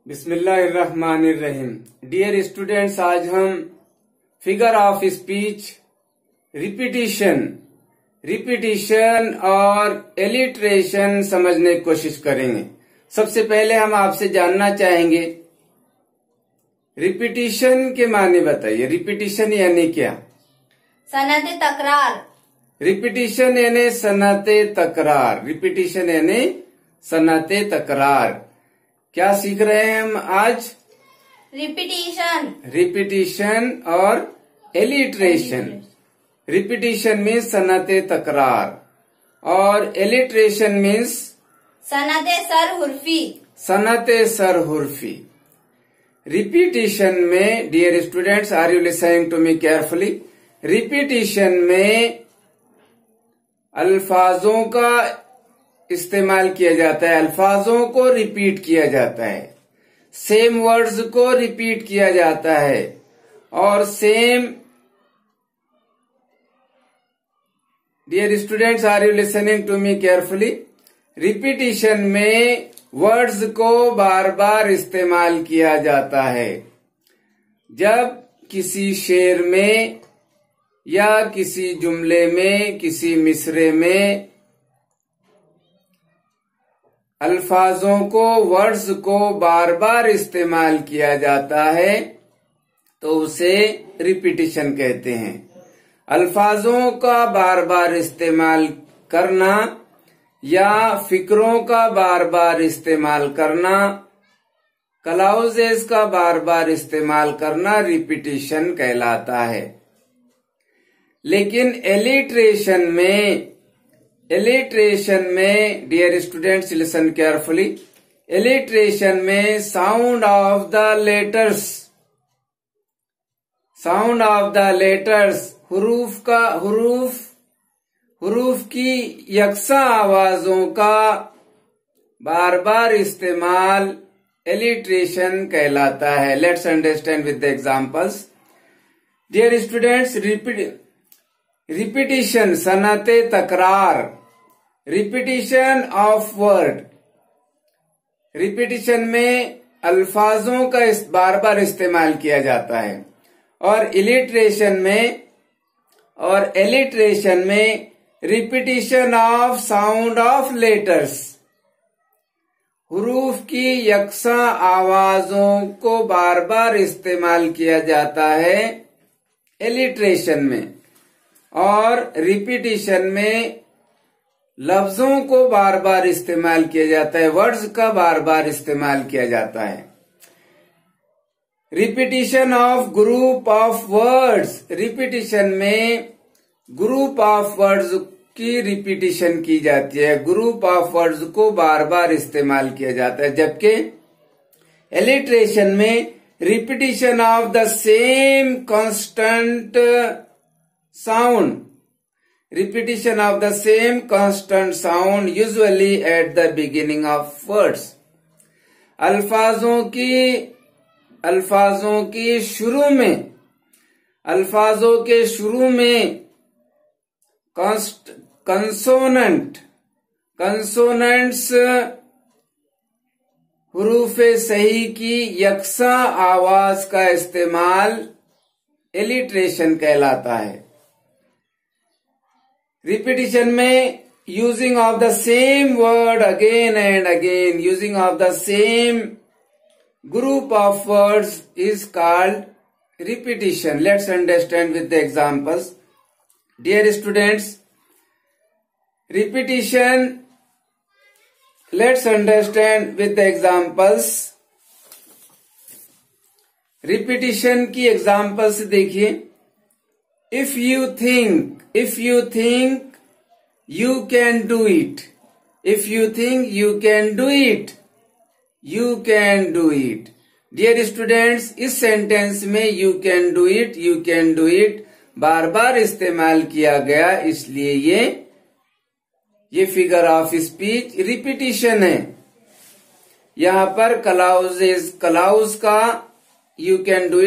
बिस्मिल्लाहिर्रहमानिर्रहीम। Dear students, आज हम फिगर ऑफ स्पीच, रिपीटिशन और एलिट्रेशन समझने की कोशिश करेंगे। सबसे पहले हम आपसे जानना चाहेंगे रिपीटिशन के माने बताइए। रिपीटिशन यानी क्या? सनते तकरार। रिपीटिशन यानी सनते तकरार। रिपीटिशन यानी सनते तकरार। क्या सीख रहे हैं हम आज? रिपीटिशन और एलिट्रेशन। रिपीटिशन मीन्स सनते तकरार और एलिट्रेशन मीन्स सनते सरहुर्फी। रिपीटिशन में, dear students, are you listening to me carefully? Repetition में अल्फाजों का इस्तेमाल किया जाता है, अल्फाजों को रिपीट किया जाता है, सेम वर्ड्स को रिपीट किया जाता है और same, dear students, are you listening to me carefully? Repetition में वर्ड्स को बार बार इस्तेमाल किया जाता है। जब किसी शेर में या किसी जुमले में, किसी मिसरे में अल्फाजों को, वर्ड्स को बार बार इस्तेमाल किया जाता है तो उसे रिपीटिशन कहते हैं। अल्फाजों का बार बार इस्तेमाल करना या फिक्रों का बार बार इस्तेमाल करना, क्लॉजेस का बार बार इस्तेमाल करना रिपीटिशन कहलाता है। लेकिन एलिट्रेशन में dear students listen carefully, alliteration में साउंड ऑफ द लेटर्स, हुरूफ की यकसा आवाजों का बार बार इस्तेमाल एलिट्रेशन कहलाता है। Let's understand with the examples. Dear students, repetition सनते तकरार, रिपीटिशन ऑफ वर्ड। रिपीटिशन में अल्फाजों का बार बार इस्तेमाल किया जाता है और एलिट्रेशन में repetition of sound of letters, हुरूफ की यकसा आवाजों को बार बार इस्तेमाल किया जाता है एलिट्रेशन में। और रिपीटिशन में लफ्जों को बार बार इस्तेमाल किया जाता है, वर्ड्स का बार बार इस्तेमाल किया जाता है। Repetition of group of words, repetition में ग्रुप ऑफ वर्ड्स की रिपीटिशन की जाती है, ग्रुप ऑफ वर्ड्स को बार बार इस्तेमाल किया जाता है। जबकि एलिट्रेशन में repetition of the same constant sound, repetition of the same constant sound usually at the beginning of words। अल्फाजों के शुरू में कंसोनेंट्स, हुरूफे सही की यकसा आवाज का इस्तेमाल एलिट्रेशन कहलाता है। रिपीटिशन में using of the same word again and again, using of the same group of words is called repetition. Let's understand with the examples. Dear students, repetition, let's understand with the examples. Repetition की examples देखिए। If you think, you can do it. If you think you can do it, you can do it. Dear students, इस sentence में you can do it बार बार इस्तेमाल किया गया, इसलिए ये फिगर ऑफ स्पीच रिपीटिशन है। यहाँ पर क्लाउज का you can do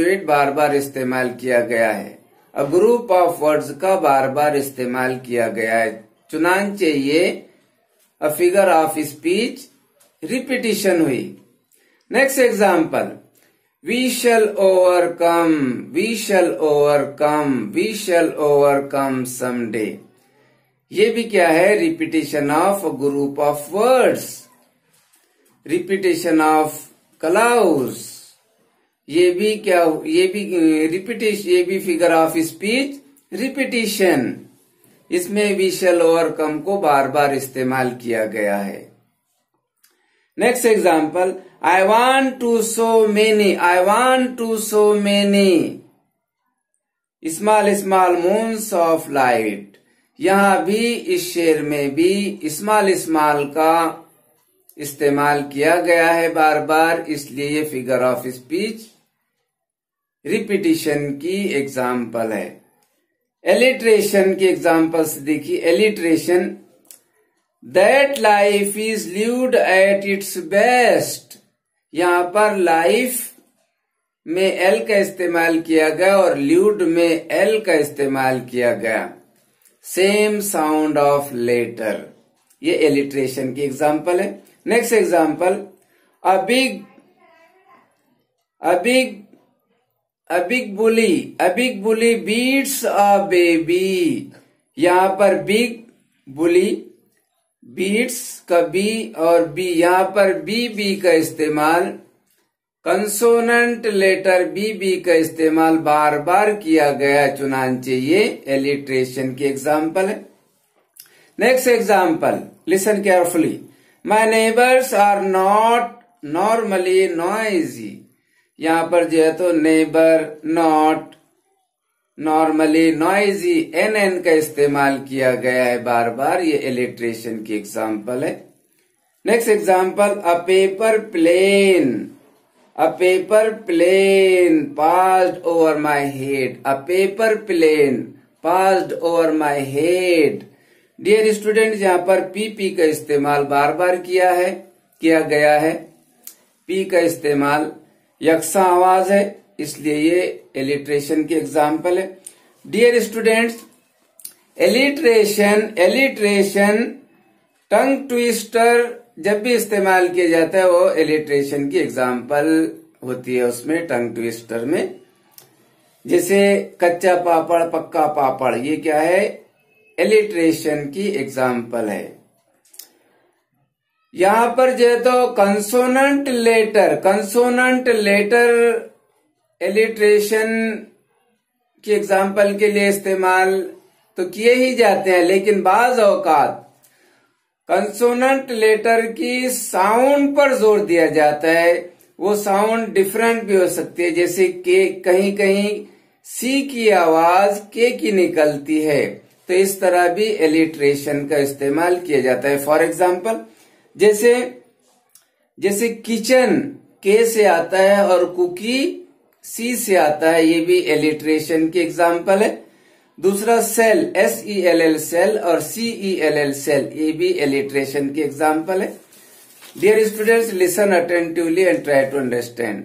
it बार बार इस्तेमाल किया गया है। अ ग्रुप ऑफ वर्ड्स का बार बार इस्तेमाल किया गया है, चुनांचे ये a figure of speech repetition हुई। Next example, we shall overcome, we shall overcome, we shall overcome someday. ये भी क्या है? Repetition of group of words, repetition of clause. ये भी क्या? ये भी रिपीटेशन, ये भी फिगर ऑफ स्पीच रिपीटिशन। इसमें वी शैल ओवरकम को बार बार इस्तेमाल किया गया है। Next example, I want to so many, I want to so many small small moons of light. यहां भी इस शेर में भी स्मॉल स्मॉल का इस्तेमाल किया गया है बार बार, इसलिए ये फिगर ऑफ स्पीच रिपीटिशन की एग्जाम्पल है। एलिट्रेशन की एग्जाम्पल्स देखिए। Alliteration, that life is lived at its best. यहां पर लाइफ में एल का इस्तेमाल किया गया और ल्यूड में एल का इस्तेमाल किया गया। सेम साउंड ऑफ लेटर, ये एलिट्रेशन की एग्जाम्पल है। Next example, a big bully beats a baby. यहां पर बिग बुली, बीट्स का बी और बी, यहां पर बी का इस्तेमाल, कंसोनेंट लेटर बी का इस्तेमाल बार बार किया गया, चुनांचे ये एलिट्रेशन की एग्जाम्पल है। Next example, listen carefully, my neighbours are not normally noisy. यहां पर जो है तो neighbour, not, normally, noisy, N का इस्तेमाल किया गया है बार बार, ये एलिट्रेशन की एग्जाम्पल है। Next example, a paper plane, a paper plane passed over my head, a paper plane passed over my head. Dear student, यहाँ पर पी का इस्तेमाल बार बार किया गया है। पी का इस्तेमाल यकसा आवाज है, इसलिए ये एलिट्रेशन की एग्जाम्पल है। Dear students, alliteration tongue twister जब भी इस्तेमाल किया जाता है वो एलिट्रेशन की एग्जाम्पल होती है। उसमें टंग ट्विस्टर में, जैसे कच्चा पापड़ पक्का पापड़, ये क्या है? एलिट्रेशन की एग्जाम्पल है। यहां पर जो है तो कंसोनेंट लेटर एलिट्रेशन की एग्जाम्पल के लिए इस्तेमाल तो किए ही जाते हैं, लेकिन बाज औकात कंसोनेंट लेटर की साउंड पर जोर दिया जाता है। वो साउंड डिफरेंट भी हो सकती है, जैसे के, कहीं कहीं सी की आवाज के की निकलती है, तो इस तरह भी एलिट्रेशन का इस्तेमाल किया जाता है। फॉर एग्जाम्पल, जैसे किचन के से आता है और कुकी सी से आता है, ये भी एलिट्रेशन की एग्जाम्पल है। दूसरा सेल, SELL सेल और CELL सेल, ये भी एलिट्रेशन की एग्जाम्पल है। Dear students, listen attentively and try to understand.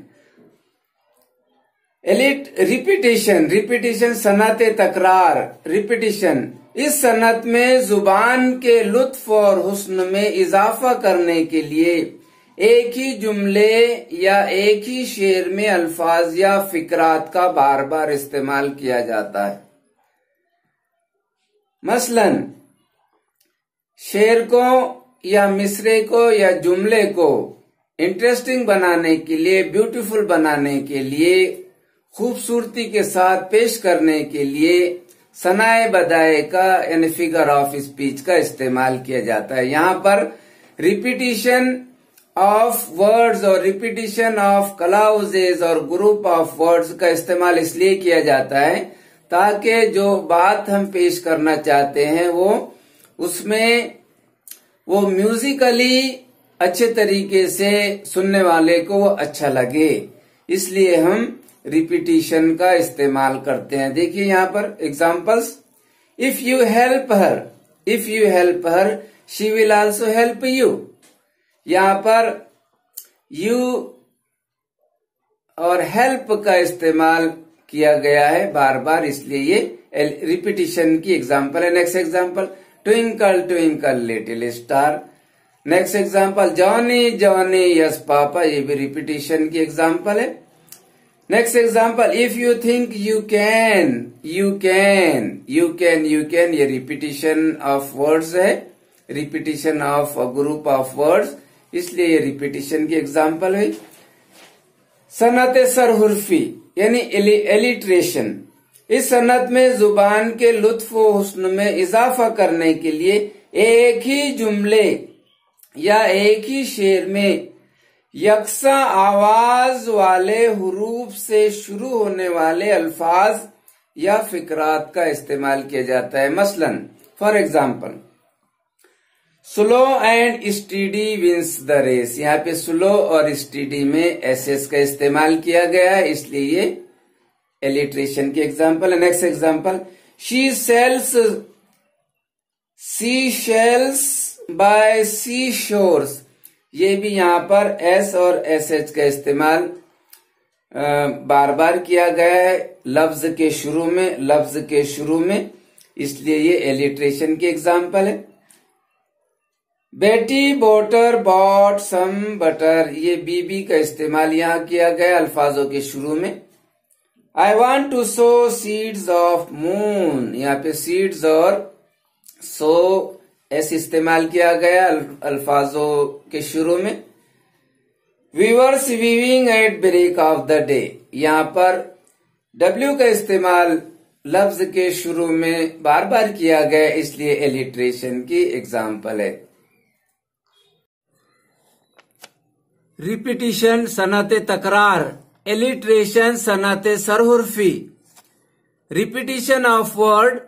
Repetition सनत तकरार, रिपीटिशन इस सनत में जुबान के लुत्फ और हुस्न में इजाफा करने के लिए एक ही जुमले या एक ही शेर में अल्फाज या फिकरात का बार बार इस्तेमाल किया जाता है। मसलन, शेर को या मिसरे को या जुमले को इंटरेस्टिंग बनाने के लिए, ब्यूटीफुल बनाने के लिए, खूबसूरती के साथ पेश करने के लिए सनाए बदाए का यानी फिगर ऑफ स्पीच का इस्तेमाल किया जाता है। यहाँ पर रिपीटिशन ऑफ वर्ड्स और रिपीटिशन ऑफ क्लाउजेज और ग्रुप ऑफ वर्ड्स का इस्तेमाल इसलिए किया जाता है ताकि जो बात हम पेश करना चाहते हैं उसमें वो म्यूजिकली अच्छे तरीके से सुनने वाले को वो अच्छा लगे, इसलिए हम रिपीटिशन का इस्तेमाल करते हैं। देखिए यहाँ पर examples, if you help her she will also help you. यहाँ पर यू और हेल्प का इस्तेमाल किया गया है बार बार, इसलिए ये रिपीटिशन की एग्जाम्पल है। Next example, twinkle twinkle little star. Next example, Johnny Johnny yes papa, ये भी रिपीटिशन की एग्जाम्पल है। Next example, if you think you can, you can, you can, you can, ये रिपीटिशन ऑफ वर्ड्स है, repetition of a group of words, इसलिए ये repetition की example है। सनत सरहुर्फी यानी एलिट्रेशन, इस सनत में जुबान के लुत्फ व हुस्न में इजाफा करने के लिए एक ही जुमले या एक ही शेर में यकसा आवाज वाले हुरूफ से शुरू होने वाले अल्फाज या फिकरात का इस्तेमाल किया जाता है। मसलन for example, slow and steady wins the race, यहाँ पे स्लो और स्टीडी में एसएस का इस्तेमाल किया गया है, इसलिए ये एलिट्रेशन की एग्जाम्पल है। Next example, she sells sea shells by sea shores, ये भी यहाँ पर एस और एस एच का इस्तेमाल बार बार किया गया है लफ्ज के शुरू में, इसलिए ये एलिट्रेशन की एग्जाम्पल है। बेटी बोटर बॉट सम बटर, ये बीबी का इस्तेमाल यहाँ किया गया अल्फाजों के शुरू में। I want to sow seeds of moon, यहाँ पे सीड्स और सो एस इस्तेमाल किया गया अल्फाजों के शुरू में। We were weaving at break of the day, यहाँ पर डब्ल्यू का इस्तेमाल लफ्ज के शुरू में बार बार किया गया, इसलिए एलिट्रेशन की एग्जाम्पल है। रिपीटिशन सनत तकरार, एलिट्रेशन सनत सरहुर्फी। Repetition of word,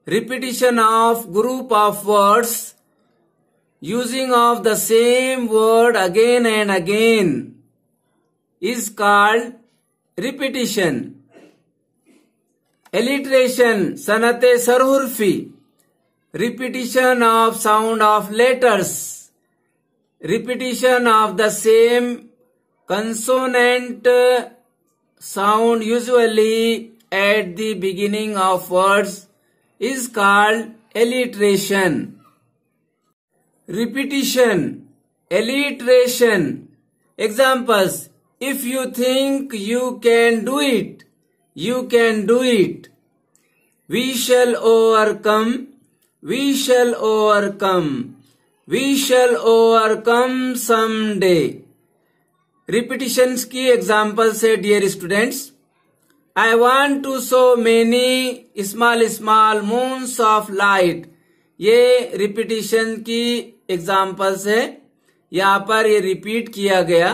repetition of group of words, using of the same word again and again is called repetition. Alliteration sanate sarhurfi, repetition of sound of letters, repetition of the same consonant sound usually at the beginning of words is called alliteration. Repetition, alliteration. Examples, if you think you can do it, you can do it. We shall overcome, we shall overcome, we shall overcome someday. Repetitions की examples है dear students. I want to so many small small moons of light, ये repetition की examples है, यहाँ पर ये repeat किया गया,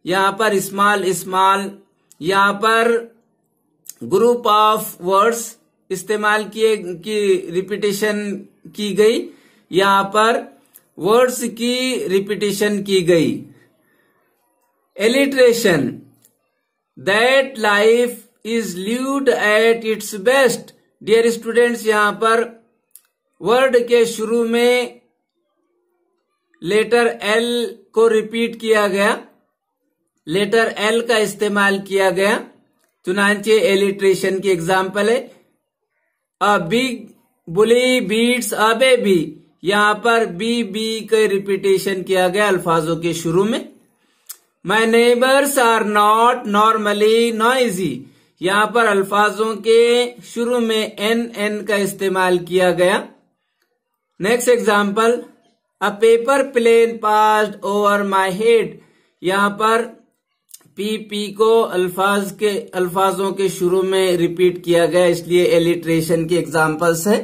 यहाँ पर स्मॉल स्मॉल, यहाँ पर ग्रुप ऑफ वर्ड्स इस्तेमाल किए की रिपीटिशन की गई, यहाँ पर वर्ड्स की रिपीटिशन की गई। Alliteration, that life is lived at its best. Dear students, यहाँ पर वर्ड के शुरू में लेटर एल को रिपीट किया गया, लेटर एल का इस्तेमाल किया गया, चुनांचे एलिट्रेशन की एग्जाम्पल है। A big bully beats a baby, यहाँ पर बी का रिपीटेशन किया गया अल्फाजों के शुरू में। My neighbours are not normally noisy, यहाँ पर अल्फाजों के शुरू में एन का इस्तेमाल किया गया। Next example, a paper plane passed over my head, यहाँ पर पी को अल्फाजों के शुरू में रिपीट किया गया, इसलिए एलिट्रेशन की एग्जाम्पल्स है।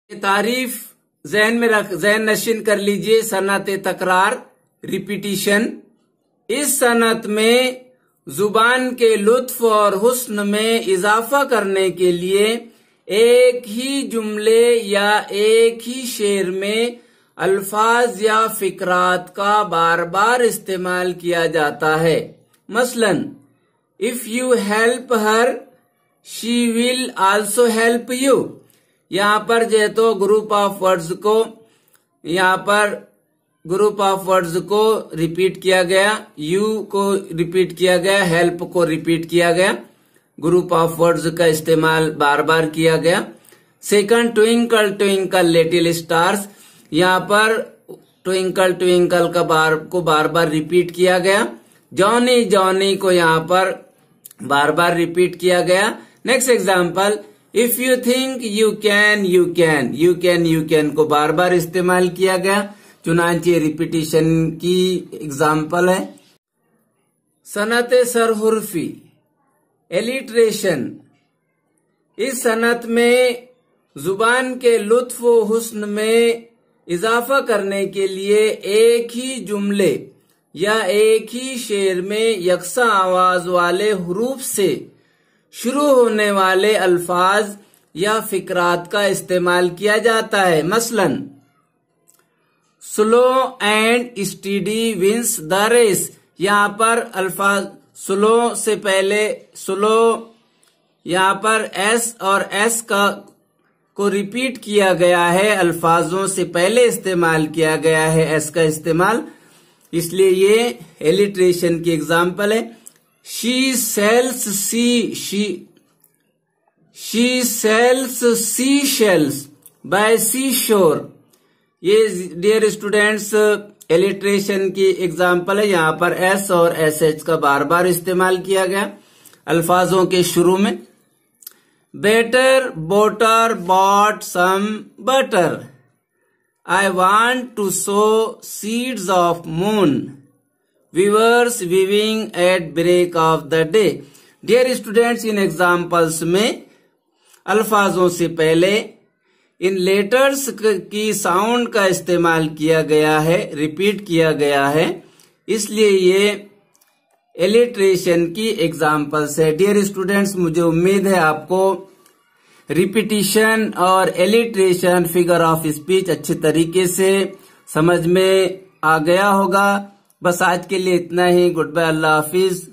तारीफ ज़हन नशीन कर लीजिए। सनत तकरार, रिपीटिशन, इस सनत में जुबान के लुत्फ और हुस्न में इजाफा करने के लिए एक ही जुमले या एक ही शेर में अल्फाज या फिकरात का बार बार इस्तेमाल किया जाता है। मसलन, if you help her she will also help you, यहाँ पर जो तो ग्रुप ऑफ वर्ड्स को, यहाँ पर ग्रुप ऑफ वर्ड्स को रिपीट किया गया, यू को रिपीट किया गया, हेल्प को रिपीट किया गया, ग्रुप ऑफ वर्ड्स का इस्तेमाल बार बार किया गया। Second, twinkle twinkle little stars, यहाँ पर ट्विंकल ट्विंकल का बार बार रिपीट किया गया। जॉनी जॉनी को यहाँ पर बार बार रिपीट किया गया। Next example, if you think you can you can, you can you can को बार बार इस्तेमाल किया गया। चुनांचे रिपीटिशन की एग्जाम्पल है। सनत सरहुर्फी, एलिट्रेशन। इस सनत में जुबान के लुत्फ व हुस्न में इजाफा करने के लिए एक ही जुमले या एक ही शेर में यकसा आवाज वाले हुरूफ से शुरू होने वाले अल्फाज या फिक्रात का इस्तेमाल किया जाता है। मसलन, slow and steady wins the race. यहाँ पर अल्फाज स्लो से पहले स्लो, यहाँ पर एस और एस को रिपीट किया गया है, अल्फाजों से पहले इस्तेमाल किया गया है एस का इस्तेमाल, इसलिए ये एलिट्रेशन की एग्जाम्पल है। She sells sea shells by sea shore. ये डियर स्टूडेंट्स एलिट्रेशन की एग्जाम्पल है। यहाँ पर एस और एस एच का बार बार इस्तेमाल किया गया अल्फाजों के शुरू में। Better boater bought some butter, I want to sow seeds of moon, weavers weaving at break of the day. Dear students, इन एग्जाम्पल्स में अल्फाजों से पहले इन लेटर्स की साउंड का इस्तेमाल किया गया है, रिपीट किया गया है, इसलिए ये एलिट्रेशन की एग्जाम्पल्स है। डियर स्टूडेंट्स, मुझे उम्मीद है आपको रिपीटिशन और एलिट्रेशन, फिगर ऑफ स्पीच अच्छे तरीके से समझ में आ गया होगा। बस आज के लिए इतना ही। गुड बाय, अल्लाह हाफिज।